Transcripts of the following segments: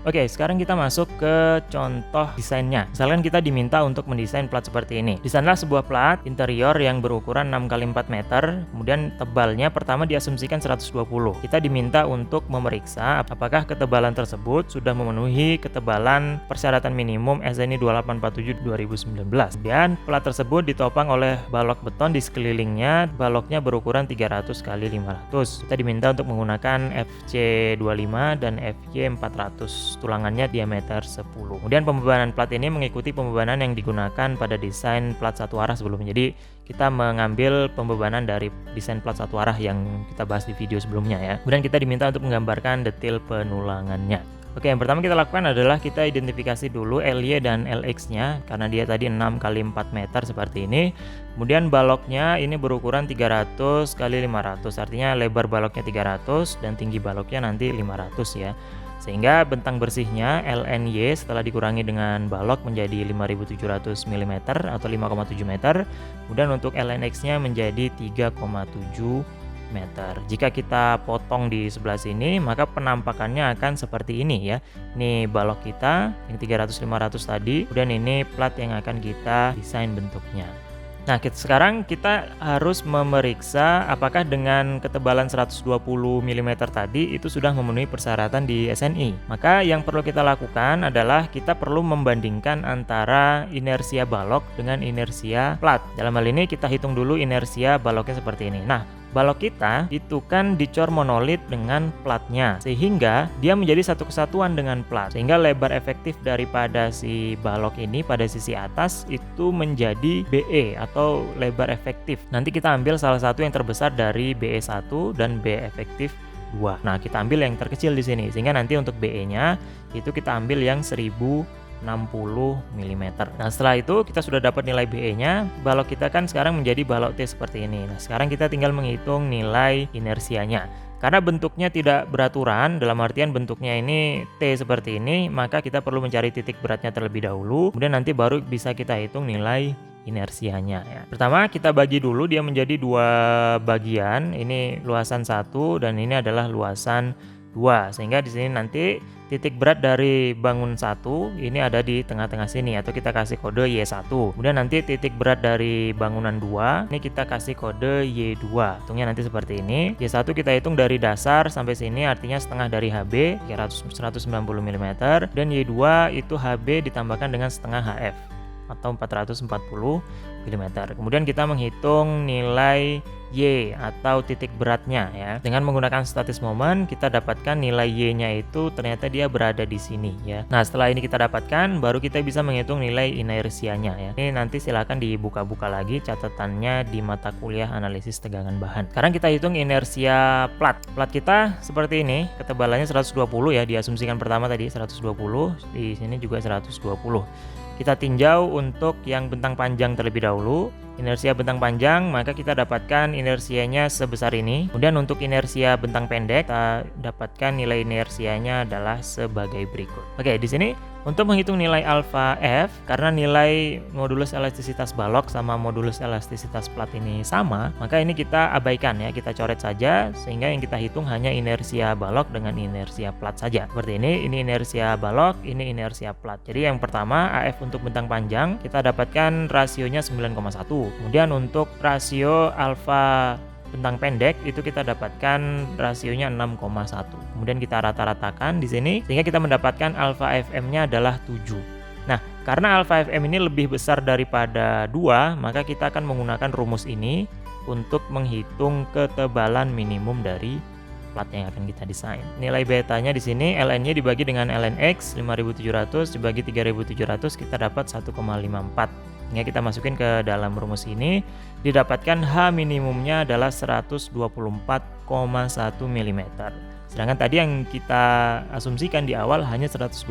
Oke, sekarang kita masuk ke contoh desainnya. Misalkan kita diminta untuk mendesain plat seperti ini. Desainlah sebuah plat interior yang berukuran 6x4 meter, kemudian tebalnya pertama diasumsikan 120. Kita diminta untuk memeriksa apakah ketebalan tersebut sudah memenuhi ketebalan persyaratan minimum SNI 2847 2019. Kemudian plat tersebut ditopang oleh balok beton di sekelilingnya, baloknya berukuran 300 x 500. Kita diminta untuk menggunakan FC25 dan FY400. Tulangannya diameter 10. Kemudian pembebanan plat ini mengikuti pembebanan yang digunakan pada desain plat satu arah sebelumnya. Jadi kita mengambil pembebanan dari desain plat satu arah yang kita bahas di video sebelumnya ya. Kemudian kita diminta untuk menggambarkan detail penulangannya. Oke, yang pertama kita lakukan adalah kita identifikasi dulu LY dan LX-nya karena dia tadi 6x4 meter seperti ini. Kemudian baloknya ini berukuran 300 x 500, artinya lebar baloknya 300 dan tinggi baloknya nanti 500 ya. Sehingga bentang bersihnya LNY setelah dikurangi dengan balok menjadi 5700 mm atau 5,7 meter. Kemudian untuk LNX-nya menjadi 3,7 meter. Jika kita potong di sebelah sini, maka penampakannya akan seperti ini ya. Ini balok kita yang 300-500 tadi, kemudian ini plat yang akan kita desain bentuknya. Nah, sekarang kita harus memeriksa apakah dengan ketebalan 120 mm tadi itu sudah memenuhi persyaratan di SNI. Maka yang perlu kita lakukan adalah kita perlu membandingkan antara inersia balok dengan inersia plat. Dalam hal ini kita hitung dulu inersia baloknya seperti ini. Nah, balok kita itu kan dicor monolit dengan platnya, sehingga dia menjadi satu kesatuan dengan plat, sehingga lebar efektif daripada si balok ini pada sisi atas itu menjadi BE atau lebar efektif. Nanti kita ambil salah satu yang terbesar dari BE1 dan BE efektif 2. Nah, kita ambil yang terkecil di sini, sehingga nanti untuk BE-nya itu kita ambil yang 1060 mm. Nah, setelah itu kita sudah dapat nilai BE-nya, balok kita kan sekarang menjadi balok T seperti ini. Nah, sekarang kita tinggal menghitung nilai inersianya. Karena bentuknya tidak beraturan, dalam artian bentuknya ini T seperti ini, maka kita perlu mencari titik beratnya terlebih dahulu, kemudian nanti baru bisa kita hitung nilai inersianya ya. Pertama kita bagi dulu dia menjadi dua bagian, ini luasan 1 dan ini adalah luasan 2, sehingga di sini nanti titik berat dari bangun 1 ini ada di tengah-tengah sini atau kita kasih kode Y1. Kemudian nanti titik berat dari bangunan 2 ini kita kasih kode Y2. Hitungnya nanti seperti ini. Y1 kita hitung dari dasar sampai sini, artinya setengah dari HB 190 mm, dan Y2 itu HB ditambahkan dengan setengah HF atau 440 mm. Kemudian kita menghitung nilai Y atau titik beratnya ya. Dengan menggunakan statis moment kita dapatkan nilai Y-nya itu ternyata dia berada di sini ya. Nah, setelah ini kita dapatkan baru kita bisa menghitung nilai inersianya ya. Ini nanti silakan dibuka-buka lagi catatannya di mata kuliah analisis tegangan bahan. Sekarang kita hitung inersia plat. Plat kita seperti ini, ketebalannya 120 ya, diasumsikan pertama tadi 120, di sini juga 120. Kita tinjau untuk yang bentang panjang terlebih dahulu. Inersia bentang panjang, maka kita dapatkan inersianya sebesar ini. Kemudian untuk inersia bentang pendek, kita dapatkan nilai inersianya adalah sebagai berikut. Oke, di sini untuk menghitung nilai alfa F, karena nilai modulus elastisitas balok sama modulus elastisitas plat ini sama, maka ini kita abaikan ya, kita coret saja, sehingga yang kita hitung hanya inersia balok dengan inersia plat saja. Seperti ini inersia balok, ini inersia plat. Jadi yang pertama AF untuk bentang panjang, kita dapatkan rasionya 9,1. Kemudian untuk rasio alfa bentang pendek itu kita dapatkan rasionya 6,1. Kemudian kita rata-ratakan di sini sehingga kita mendapatkan alfa FM-nya adalah 7. Nah, karena alfa FM ini lebih besar daripada 2, maka kita akan menggunakan rumus ini untuk menghitung ketebalan minimum dari plat yang akan kita desain. Nilai betanya di sini ln-nya dibagi dengan lnx 5700 dibagi 3700 kita dapat 1,54. Hingga kita masukin ke dalam rumus ini, didapatkan H minimumnya adalah 124,1 mm. Sedangkan tadi yang kita asumsikan di awal hanya 120,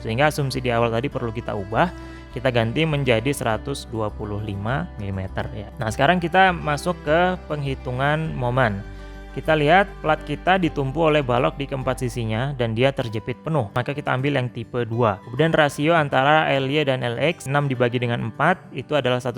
sehingga asumsi di awal tadi perlu kita ubah, kita ganti menjadi 125 mm ya. Nah, sekarang kita masuk ke penghitungan momen. Kita lihat plat kita ditumpu oleh balok di keempat sisinya dan dia terjepit penuh. Maka kita ambil yang tipe 2. Kemudian rasio antara LY dan LX 6 dibagi dengan 4 itu adalah 1,5.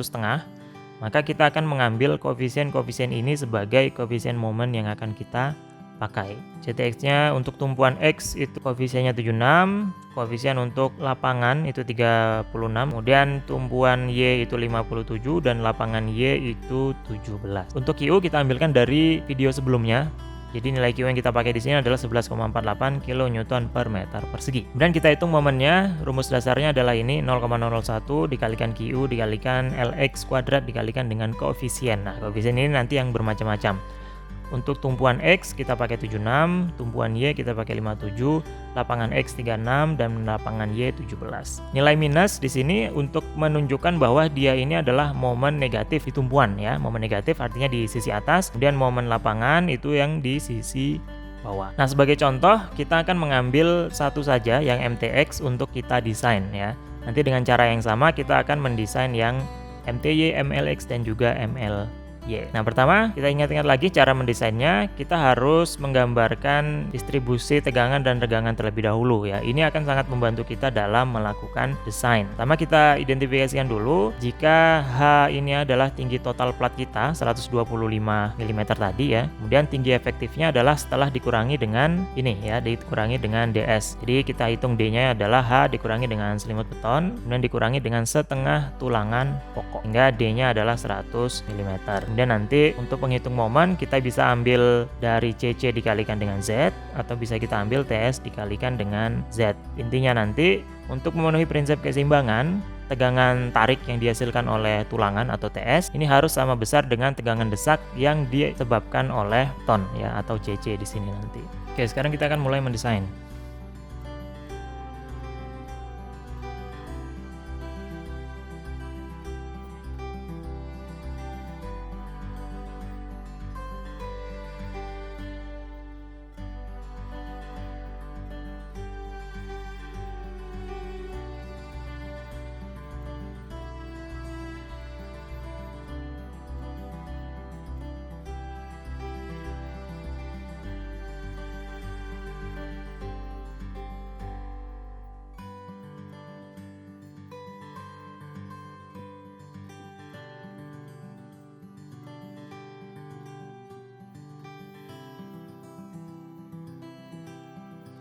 Maka kita akan mengambil koefisien-koefisien ini sebagai koefisien momen yang akan kita pakai. CTX-nya untuk tumpuan X itu koefisiennya 76, koefisien untuk lapangan itu 36, kemudian tumpuan Y itu 57 dan lapangan Y itu 17. Untuk Q kita ambilkan dari video sebelumnya. Jadi nilai Q yang kita pakai di sini adalah 11,48 kN per meter persegi. Kemudian kita hitung momennya, rumus dasarnya adalah ini 0,001 dikalikan Q dikalikan Lx kuadrat dikalikan dengan koefisien. Nah, koefisien ini nanti yang bermacam-macam. Untuk tumpuan X kita pakai 76, tumpuan Y kita pakai 57, lapangan X 36 dan lapangan Y 17. Nilai minus di sini untuk menunjukkan bahwa dia ini adalah momen negatif di tumpuan ya. Momen negatif artinya di sisi atas, kemudian momen lapangan itu yang di sisi bawah. Nah, sebagai contoh kita akan mengambil satu saja yang MTX untuk kita desain ya. Nanti dengan cara yang sama kita akan mendesain yang MTY, MLX dan juga ML. Nah, pertama kita ingat-ingat lagi cara mendesainnya. Kita harus menggambarkan distribusi tegangan dan regangan terlebih dahulu ya. Ini akan sangat membantu kita dalam melakukan desain. Pertama kita identifikasikan dulu jika H ini adalah tinggi total plat kita 125 mm tadi ya. Kemudian tinggi efektifnya adalah setelah dikurangi dengan ini ya, dikurangi dengan DS. Jadi kita hitung D-nya adalah H dikurangi dengan selimut beton, kemudian dikurangi dengan setengah tulangan pokok hingga D-nya adalah 100 mm. Kemudian nanti untuk penghitung momen kita bisa ambil dari CC dikalikan dengan Z atau bisa kita ambil TS dikalikan dengan Z. Intinya nanti untuk memenuhi prinsip keseimbangan, tegangan tarik yang dihasilkan oleh tulangan atau TS ini harus sama besar dengan tegangan desak yang disebabkan oleh ton ya atau CC di sini nanti. Oke, sekarang kita akan mulai mendesain.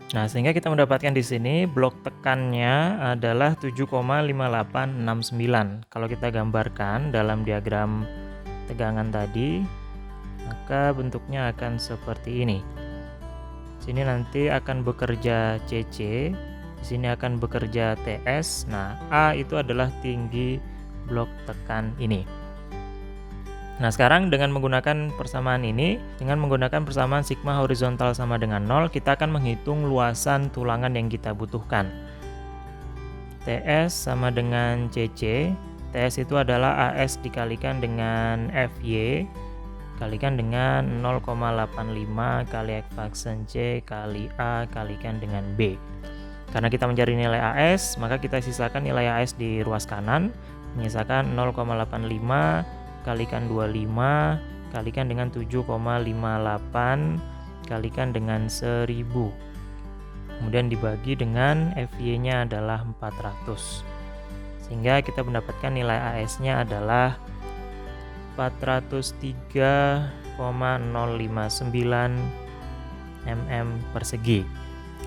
Nah, sehingga kita mendapatkan di sini blok tekannya adalah 7,5869. Kalau kita gambarkan dalam diagram tegangan tadi, maka bentuknya akan seperti ini. Sini nanti akan bekerja CC, di sini akan bekerja TS. Nah, A itu adalah tinggi blok tekan ini. Nah, sekarang dengan menggunakan persamaan ini, dengan menggunakan persamaan sigma horizontal sama dengan 0, kita akan menghitung luasan tulangan yang kita butuhkan. TS sama dengan CC. TS itu adalah AS dikalikan dengan FY, kalikan dengan 0,85 kali ekvaksen C kali A kalikan dengan B. Karena kita mencari nilai AS, maka kita sisakan nilai AS di ruas kanan, menyisakan 0,85 kalikan 25 kalikan dengan 7,58 kalikan dengan 1000, kemudian dibagi dengan FY nya adalah 400, sehingga kita mendapatkan nilai AS nya adalah 403,059 mm persegi.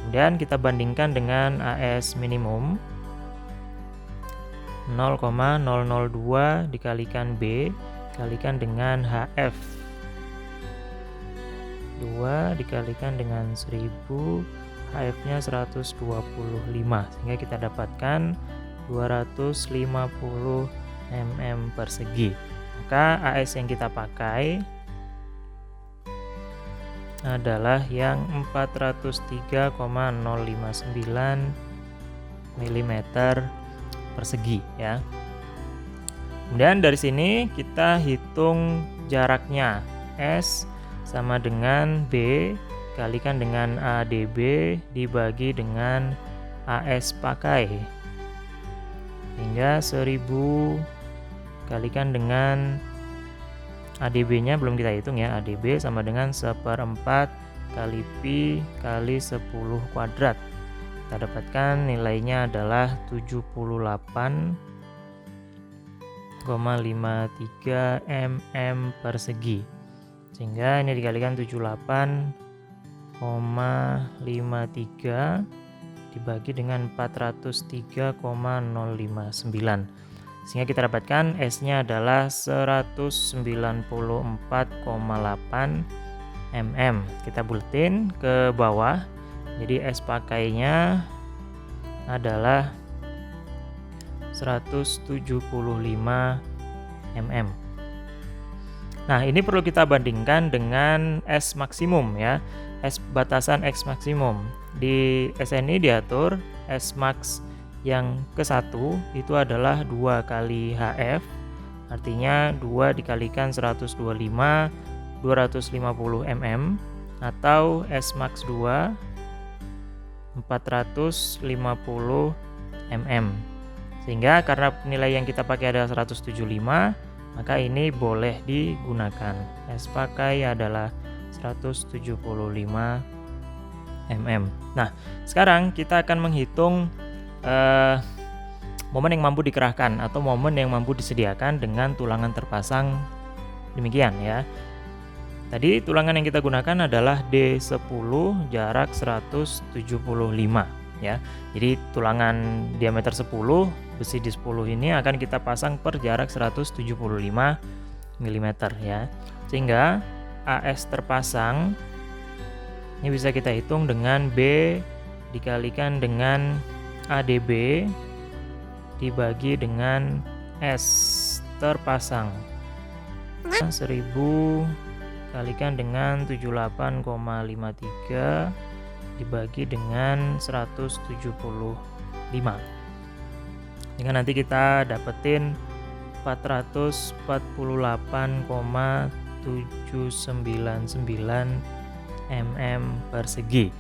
Kemudian kita bandingkan dengan AS minimum 0,002 dikalikan B kalikan dengan HF 2 dikalikan dengan 1000, HF nya 125, sehingga kita dapatkan 250 mm persegi. Maka AS yang kita pakai adalah yang 403,059 mm persegi ya. Kemudian dari sini kita hitung jaraknya. S sama dengan B kalikan dengan ADB dibagi dengan AS pakai, hingga 1000 kalikan dengan ADB nya belum kita hitung ya. ADB sama dengan 1/4 kali Pi kali 10 kuadrat. Kita dapatkan nilainya adalah 78,53 mm persegi, sehingga ini dikalikan 78 dibagi dengan 403,059. Sehingga kita dapatkan S-nya adalah 194,8 mm. Kita buletin ke bawah. Jadi S pakainya adalah 175 mm. Nah, ini perlu kita bandingkan dengan S maksimum ya. S batasan X maksimum. Di SNI diatur S max yang ke-1 itu adalah 2 kali HF, artinya 2 dikalikan 125, 250 mm, atau S max 2, 450 mm. Sehingga karena nilai yang kita pakai adalah 175, maka ini boleh digunakan. S pakai adalah 175 mm. Nah, sekarang kita akan menghitung momen yang mampu dikerahkan atau momen yang mampu disediakan dengan tulangan terpasang demikian ya. Tadi tulangan yang kita gunakan adalah D10 jarak 175 ya. Jadi tulangan diameter 10, besi D10 ini akan kita pasang per jarak 175 mm ya. Sehingga AS terpasang ini bisa kita hitung dengan B dikalikan dengan ADB dibagi dengan S terpasang. 1000 kalikan dengan 78,53 dibagi dengan 175. Dengan nanti kita dapetin 448,799 mm persegi.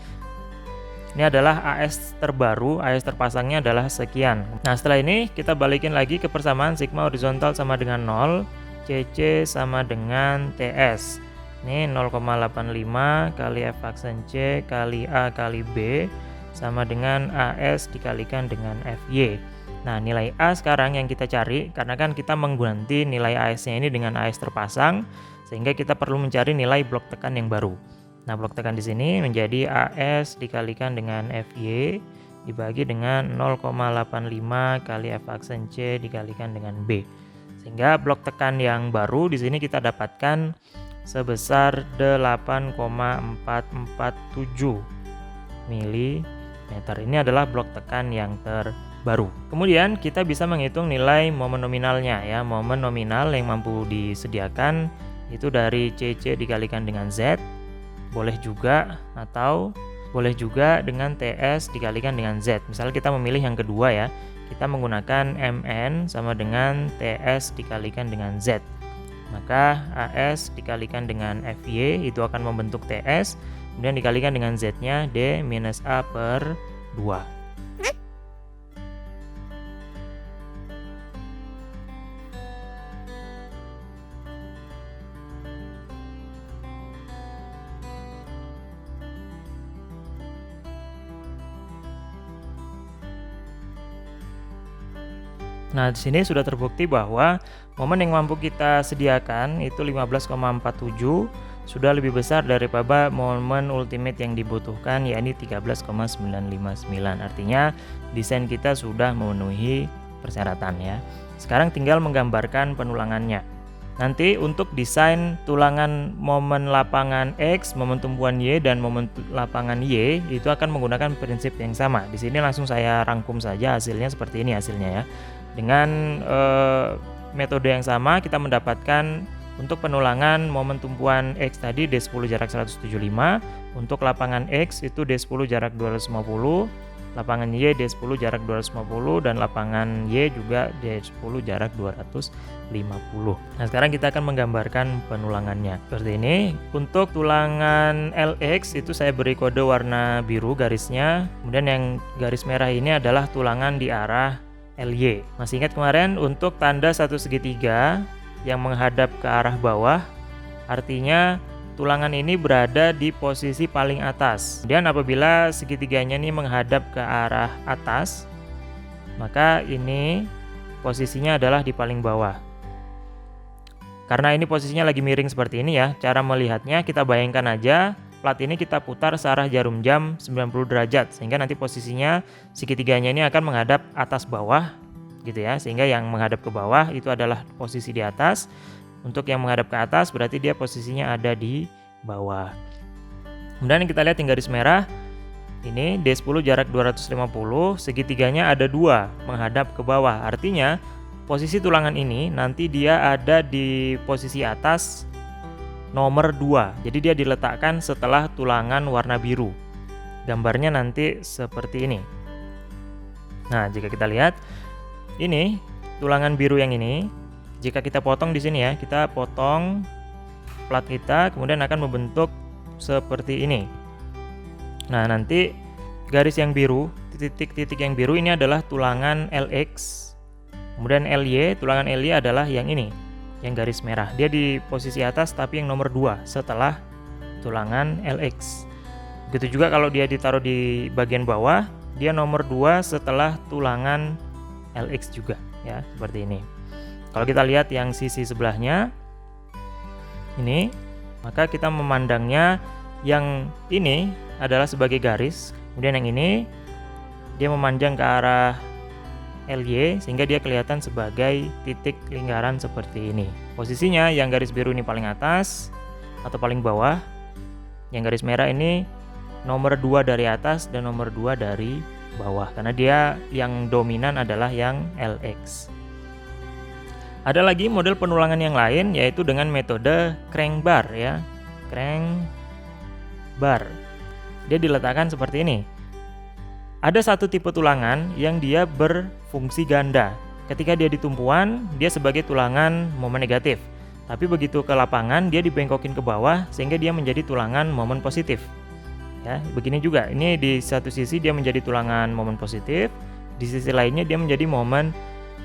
Ini adalah AS terbaru, AS terpasangnya adalah sekian. Nah, setelah ini kita balikin lagi ke persamaan sigma horizontal sama dengan 0, CC sama dengan TS. Ini 0,85 kali F aksen C kali A kali B sama dengan AS dikalikan dengan FY. Nah, nilai A sekarang yang kita cari, karena kan kita mengganti nilai AS-nya ini dengan AS terpasang, sehingga kita perlu mencari nilai blok tekan yang baru. Nah, blok tekan di sini menjadi AS dikalikan dengan FY dibagi dengan 0,85 kali F aksen C dikalikan dengan B. Sehingga blok tekan yang baru di sini kita dapatkan sebesar 8,447 mm. Ini adalah blok tekan yang terbaru. Kemudian kita bisa menghitung nilai momen nominalnya ya. Momen nominal yang mampu disediakan itu dari CC dikalikan dengan Z. Boleh juga atau boleh juga dengan TS dikalikan dengan Z. Misalnya kita memilih yang kedua ya. Kita menggunakan MN sama dengan TS dikalikan dengan Z. Maka AS dikalikan dengan FY itu akan membentuk TS, kemudian dikalikan dengan Z-nya D minus A per 2. Nah, di sini sudah terbukti bahwa momen yang mampu kita sediakan itu 15,47 sudah lebih besar daripada momen ultimate yang dibutuhkan, yakni 13,959. Artinya desain kita sudah memenuhi persyaratan ya. Sekarang tinggal menggambarkan penulangannya. Nanti untuk desain tulangan momen lapangan X, momen tumpuan Y, dan momen lapangan Y itu akan menggunakan prinsip yang sama. Di sini langsung saya rangkum saja hasilnya seperti ini hasilnya ya. Dengan metode yang sama kita mendapatkan untuk penulangan momen tumpuan X tadi D10 jarak 175, untuk lapangan X itu D10 jarak 250, lapangan Y D10 jarak 250, dan lapangan Y juga D10 jarak 250. Nah, sekarang kita akan menggambarkan penulangannya seperti ini. Untuk tulangan LX itu saya beri kode warna biru garisnya, kemudian yang garis merah ini adalah tulangan di arah LY. Masih ingat kemarin untuk tanda satu segitiga yang menghadap ke arah bawah, artinya tulangan ini berada di posisi paling atas. Kemudian apabila segitiganya ini menghadap ke arah atas, maka ini posisinya adalah di paling bawah. Karena ini posisinya lagi miring seperti ini ya, cara melihatnya kita bayangkan aja plat ini kita putar searah jarum jam 90 derajat, sehingga nanti posisinya segitiganya ini akan menghadap atas bawah gitu ya, sehingga yang menghadap ke bawah itu adalah posisi di atas. Untuk yang menghadap ke atas berarti dia posisinya ada di bawah. Kemudian kita lihat yang garis merah ini D10 jarak 250, segitiganya ada 2 menghadap ke bawah. Artinya posisi tulangan ini nanti dia ada di posisi atas nomor 2. Jadi dia diletakkan setelah tulangan warna biru. Gambarnya nanti seperti ini. Nah, jika kita lihat ini tulangan biru yang ini, jika kita potong di sini ya, kita potong plat kita, kemudian akan membentuk seperti ini. Nah, nanti garis yang biru, titik-titik yang biru ini adalah tulangan LX. Kemudian LY, tulangan LY adalah yang ini, yang garis merah. Dia di posisi atas tapi yang nomor 2 setelah tulangan LX. Begitu juga kalau dia ditaruh di bagian bawah, dia nomor 2 setelah tulangan LX juga ya, seperti ini. Kalau kita lihat yang sisi sebelahnya ini, maka kita memandangnya yang ini adalah sebagai garis, kemudian yang ini dia memanjang ke arah LY sehingga dia kelihatan sebagai titik lingkaran seperti ini. Posisinya yang garis biru ini paling atas atau paling bawah, yang garis merah ini nomor 2 dari atas dan nomor 2 dari bawah, karena dia yang dominan adalah yang LX. Ada lagi model penulangan yang lain, yaitu dengan metode crank bar ya. Crank bar. Dia diletakkan seperti ini. Ada satu tipe tulangan yang dia berfungsi ganda. Ketika dia di tumpuan, dia sebagai tulangan momen negatif. Tapi begitu ke lapangan, dia dibengkokin ke bawah sehingga dia menjadi tulangan momen positif. Ya, begini juga. Ini di satu sisi dia menjadi tulangan momen positif, di sisi lainnya dia menjadi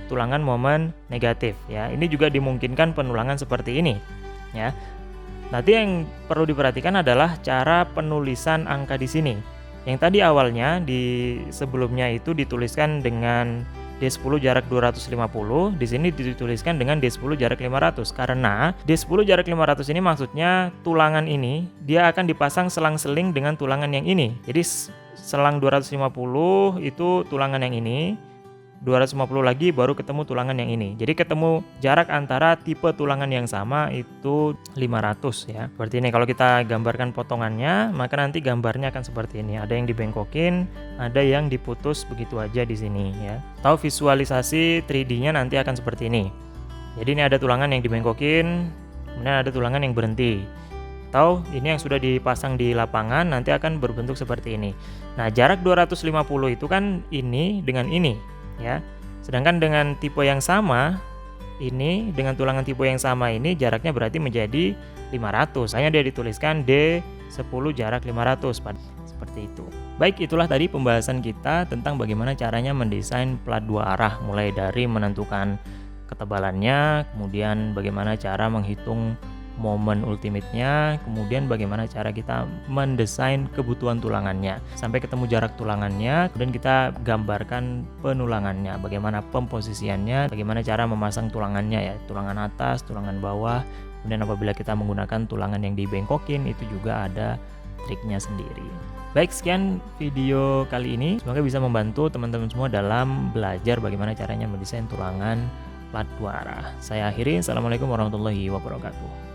tulangan momen negatif ya. Ini juga dimungkinkan penulangan seperti ini ya. Nanti yang perlu diperhatikan adalah cara penulisan angka di sini. Yang tadi awalnya di sebelumnya itu dituliskan dengan D10 jarak 250, di sini dituliskan dengan D10 jarak 500 karena D10 jarak 500 ini maksudnya tulangan ini dia akan dipasang selang-seling dengan tulangan yang ini. Jadi selang 250 itu tulangan yang ini, 250 lagi baru ketemu tulangan yang ini. Jadi ketemu jarak antara tipe tulangan yang sama itu 500 ya. Seperti ini kalau kita gambarkan potongannya, maka nanti gambarnya akan seperti ini. Ada yang dibengkokin, ada yang diputus begitu aja di sini ya. Tahu visualisasi 3D-nya nanti akan seperti ini. Jadi ini ada tulangan yang dibengkokin, kemudian ada tulangan yang berhenti. Atau ini yang sudah dipasang di lapangan nanti akan berbentuk seperti ini. Nah, jarak 250 itu kan ini dengan ini ya. Sedangkan dengan tipe yang sama ini, dengan tulangan tipe yang sama ini jaraknya berarti menjadi 500. Hanya dia dituliskan D10 jarak 500 seperti itu. Baik, itulah tadi pembahasan kita tentang bagaimana caranya mendesain plat 2 arah, mulai dari menentukan ketebalannya, kemudian bagaimana cara menghitung momen ultimate-nya, kemudian bagaimana cara kita mendesain kebutuhan tulangannya sampai ketemu jarak tulangannya, kemudian kita gambarkan penulangannya, bagaimana pemposisiannya, bagaimana cara memasang tulangannya ya, tulangan atas, tulangan bawah. Kemudian apabila kita menggunakan tulangan yang dibengkokin itu juga ada triknya sendiri. Baik, sekian video kali ini, semoga bisa membantu teman-teman semua dalam belajar bagaimana caranya mendesain tulangan plat 2 arah. Saya akhiri, assalamualaikum warahmatullahi wabarakatuh.